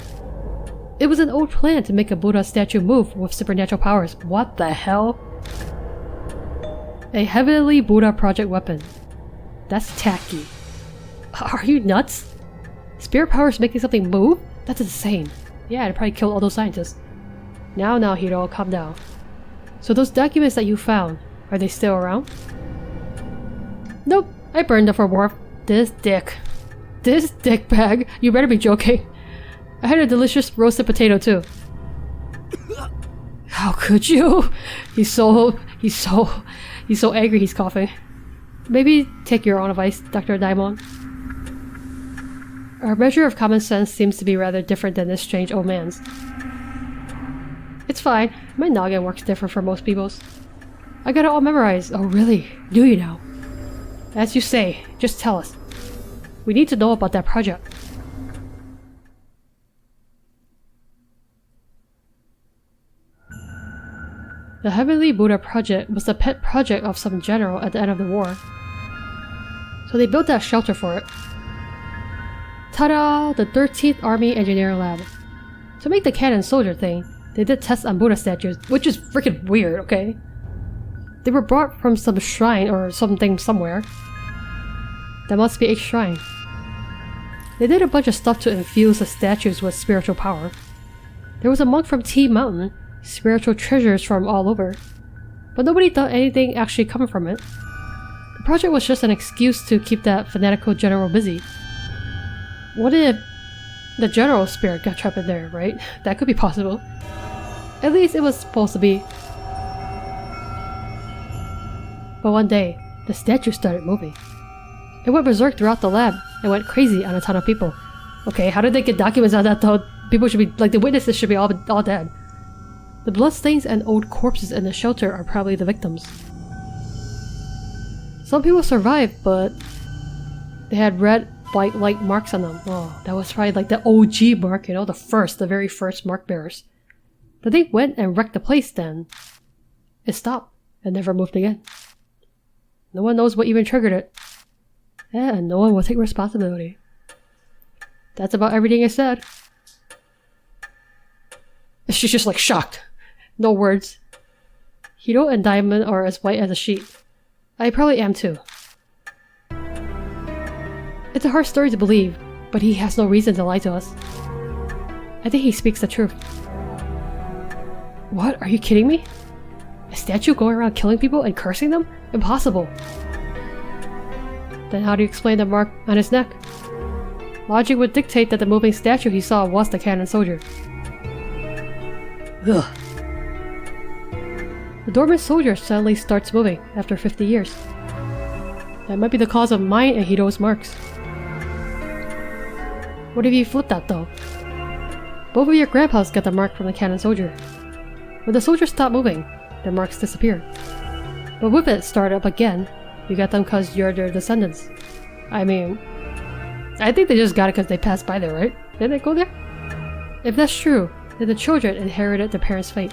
It was an old plan to make a Buddha statue move with supernatural powers. What the hell? A heavenly Buddha project weapon. That's tacky. Are you nuts? Spirit powers making something move? That's insane. Yeah, it'd probably kill all those scientists. Now, Hiro, calm down. So those documents that you found, are they still around? Nope, I burned them for warmth. This dick bag. You better be joking. I had a delicious roasted potato too. How could you? He's so angry he's coughing. Maybe take your own advice, Dr. Daimon. Our measure of common sense seems to be rather different than this strange old man's. It's fine. My noggin works different for most people's. I got it all memorized. Oh really? Do you now? As you say, just tell us. We need to know about that project. The Heavenly Buddha project was the pet project of some general at the end of the war. So they built that shelter for it. Ta-da! The 13th Army Engineering Lab. To make the cannon soldier thing, they did tests on Buddha statues, which is freaking weird, okay? They were brought from some shrine or something somewhere. That must be a shrine. They did a bunch of stuff to infuse the statues with spiritual power. There was a monk from Tea Mountain, spiritual treasures from all over. But nobody thought anything actually coming from it. The project was just an excuse to keep that fanatical general busy. What if the general spirit got trapped in there, right? That could be possible. At least it was supposed to be. But one day, the statue started moving. It went berserk throughout the lab and went crazy on a ton of people. Okay, how did they get documents on that though? People should be, like, the witnesses should be all dead. The bloodstains and old corpses in the shelter are probably the victims. Some people survived, but they had red, bite-like marks on them. Oh, that was probably like the OG mark, you know, the very first mark bearers. But they went and wrecked the place then. It stopped and never moved again. No one knows what even triggered it. And no one will take responsibility. That's about everything I said. She's just like shocked. No words. Hiro and Diamond are as white as a sheet. I probably am too. It's a hard story to believe, but he has no reason to lie to us. I think he speaks the truth. What? Are you kidding me? A statue going around killing people and cursing them? Impossible. Then how do you explain the mark on his neck? Logic would dictate that the moving statue he saw was the cannon soldier. Ugh. The dormant soldier suddenly starts moving after 50 years. That might be the cause of mine and Hiro's marks. What if you flip that though? Both of your grandpas got the mark from the cannon soldier. When the soldier stopped moving, their marks disappeared. But with it started up again, you got them cause you're their descendants. I mean, I think they just got it because they passed by there, right? Didn't they go there? If that's true, then the children inherited their parents' fate.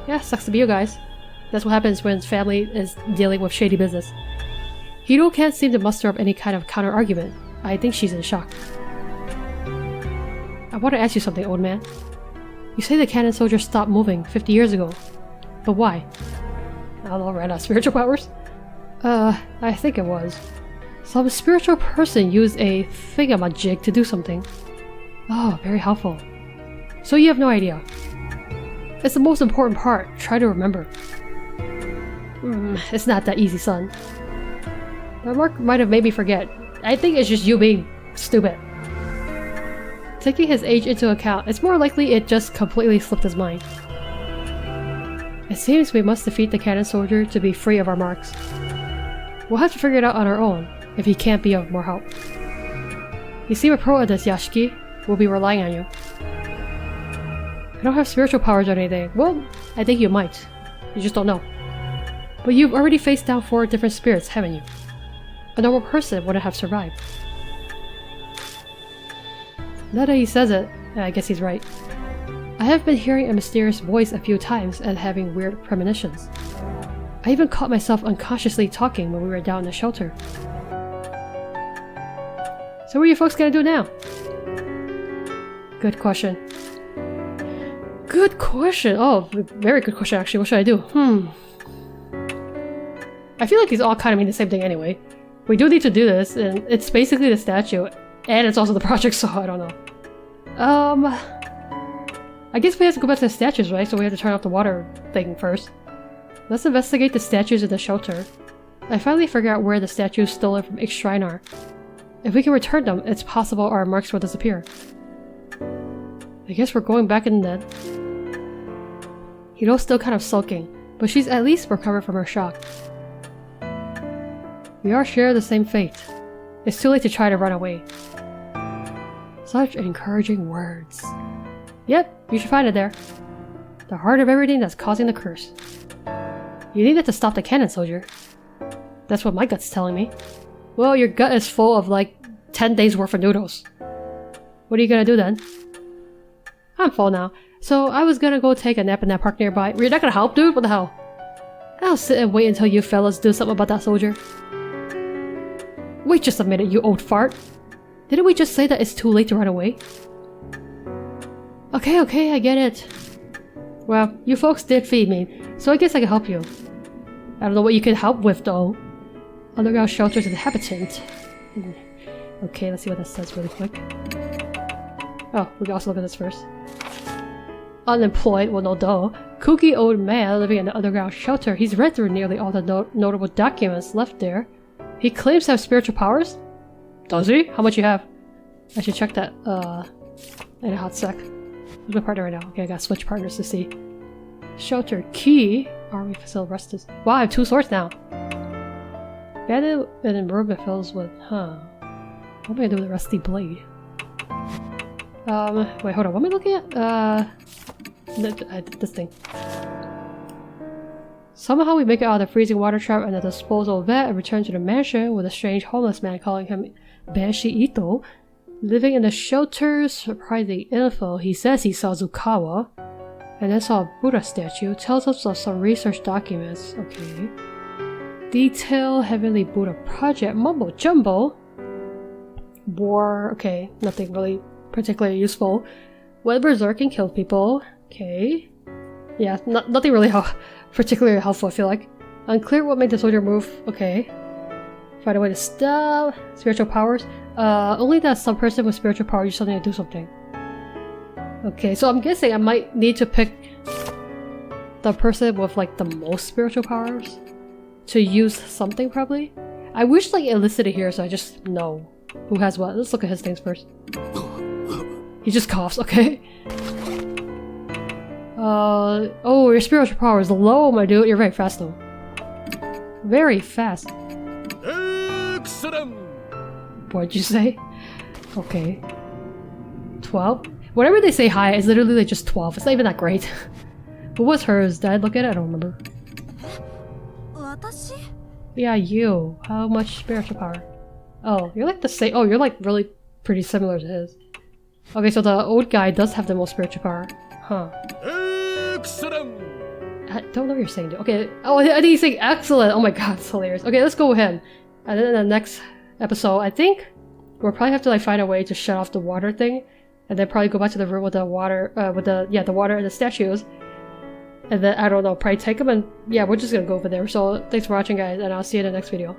Yeah, sucks to be you guys. That's what happens when family is dealing with shady business. Hiro can't seem to muster up any kind of counter-argument. I think she's in shock. I want to ask you something, old man. You say the cannon soldier stopped moving 50 years ago. But why? I don't know, ran out of spiritual powers? I think it was. Some spiritual person used a thingamajig to do something. Oh, very helpful. So you have no idea. It's the most important part. Try to remember. It's not that easy, son. That mark might have made me forget. I think it's just you being stupid. Taking his age into account, it's more likely it just completely slipped his mind. It seems we must defeat the cannon soldier to be free of our marks. We'll have to figure it out on our own, if he can't be of more help. You seem a pro at this, Yashiki. We'll be relying on you. I don't have spiritual powers or anything. Well, I think you might. You just don't know. But you've already faced down 4 different spirits, haven't you? A normal person wouldn't have survived. Now that he says it, I guess he's right. I have been hearing a mysterious voice a few times and having weird premonitions. I even caught myself unconsciously talking when we were down in the shelter. So what are you folks gonna do now? Good question. Good question! Oh, very good question actually. What should I do? I feel like these all kind of mean the same thing anyway. We do need to do this, and it's basically the statue, and it's also the project, so I don't know. I guess we have to go back to the statues, right? So we have to turn off the water thing first. Let's investigate the statues in the shelter. I finally figured out where the statues stolen from Ix Shrine are. If we can return them, it's possible our marks will disappear. I guess we're going back in then. Hiro's still kind of sulking, but she's at least recovered from her shock. We all share the same fate. It's too late to try to run away. Such encouraging words. Yep, you should find it there. The heart of everything that's causing the curse. You needed to stop the cannon soldier. That's what my gut's telling me. Well, your gut is full of like 10 days worth of noodles. What are you gonna do then? I'm full now, so I was gonna go take a nap in that park nearby. You're not gonna help, dude? What the hell? I'll sit and wait until you fellas do something about that soldier. Wait just a minute, you old fart. Didn't we just say that it's too late to run away? Okay, I get it. Well, you folks did feed me, so I guess I can help you. I don't know what you can help with though. Underground shelters inhabitant. Okay, let's see what that says really quick. Oh, we can also look at this first. Unemployed, well no duh. Kooky old man living in the underground shelter. He's read through nearly all the notable documents left there. He claims to have spiritual powers? Does he? How much you have? I should check that in a hot sec. Who's my partner right now? Okay, I gotta switch partners to see. Shelter key. Army facility rested. Wow, I have 2 swords now. Bandit and room that fills with what am I gonna do with the rusty blade? Wait, hold on, what am I looking at? This thing. Somehow we make it out of the freezing water trap and the disposal vat and return to the mansion with a strange homeless man calling him Banshee Ito. Living in the shelter, surprising info. He says he saw Zukawa and then saw a Buddha statue. Tells us of some research documents. Okay. Detail Heavenly Buddha Project. Mumbo Jumbo. War. Okay, nothing really particularly useful. Went berserk and killed people. Okay. Yeah, nothing really particularly helpful, I feel like. Unclear what made the soldier move. Okay. Find a way to stop. Spiritual powers. Only that some person with spiritual power use something to do something. Okay, so I'm guessing I might need to pick the person with like the most spiritual powers to use something probably. I wish like it listed it here so I just know who has what. Let's look at his things first. He just coughs, okay. Oh, your spiritual power is low, my dude. You're very fast though. Very fast. Excellent. What'd you say? Okay. 12? Whatever they say high is literally like just 12. It's not even that great. What was hers? Did I look at it? I don't remember. Yeah, you. How much spiritual power? Oh, you're like the same. Oh, you're like really pretty similar to his. Okay, so the old guy does have the most spiritual power. Huh. Excellent. I don't know what you're saying, dude. Okay. Oh, I think he's saying excellent. Oh my god, it's hilarious. Okay, let's go with him. And then in the next episode, I think we'll probably have to like find a way to shut off the water thing, and then probably go back to the room with the water, the water and the statues. And then I don't know, probably take them, and yeah, we're just gonna go over there. So thanks for watching, guys, and I'll see you in the next video.